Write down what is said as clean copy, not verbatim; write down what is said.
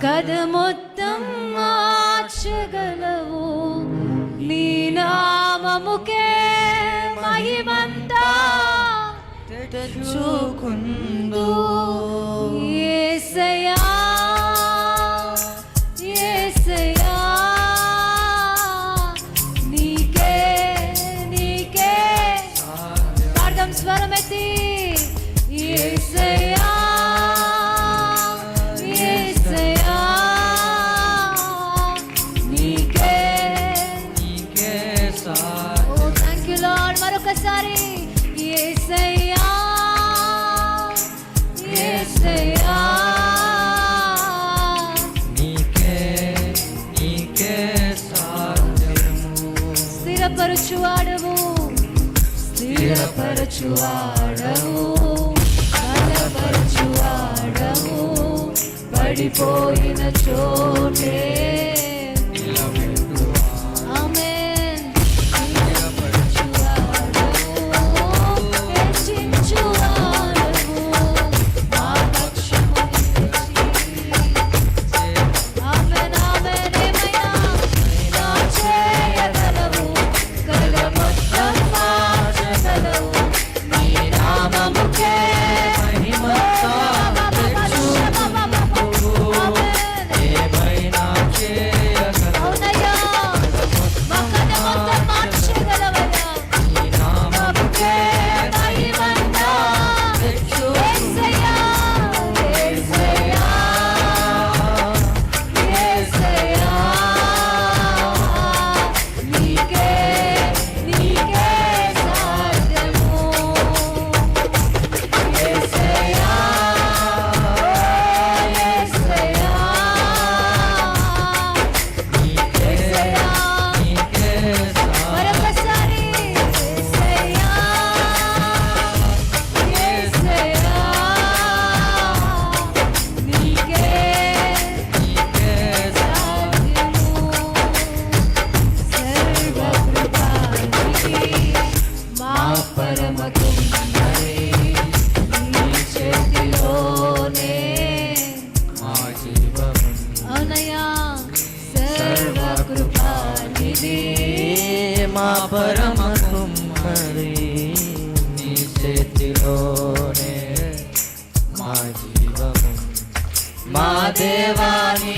కథ మొత్తం మార్చగలవు, నీ నామముకే మహిమంతా తెచ్చుకుందు. యేసయ్యా యేసయ్యా నీకే నీకే పాడదాం స్వరమెత్తి. యేసయ్యా యేసయ్యా నీకే నీకే సాటి. Oh thank you lord. మరొకసారి యేసయ్యా యేసయ్యా నీకే నీకే సాధ్యము. స్థిరపరచువాడవు స్థిరపరచువాడవు, బలపరచువాడవు, పడిపోయిన చోటే ఆమేన్. స్థిరపరచువాడవు, హెచ్చించువాడవు, మా పక్షము నిలిచి. ఆమేన్ ఆమేన్. ఏమైనా చేయగలవు, కథ మొత్తం మార్చగలవు, నీ నామముకే మహిమంతా తెచ్చుకుందు. ఏమైనా చేయగలవు, అవునయ్యా మా కథ మొత్తం మార్చగలవయ్యా, నీ నామముకే మహిమంతా తెచ్చుకుందు. యేసయ్యా యేసయ్యా నీకే నీకే సాధ్యము. యేసయ్యా యేసయ్యా యేసయ్యా నీకే సాధ్యము. మరొకసారి యేసయ్యా యేసయ్యా నీకే నీకే సాధ్యము. సర్వకృపానిధి మా పరమ కుమ్మరి, నీ చేతిలోనే మా జీవము. అవునయ్యా సర్వకృపానిధి మా పరమ కుమ్మరి, నీ చేతిలోనే మా జీవము. మా దేవా నీ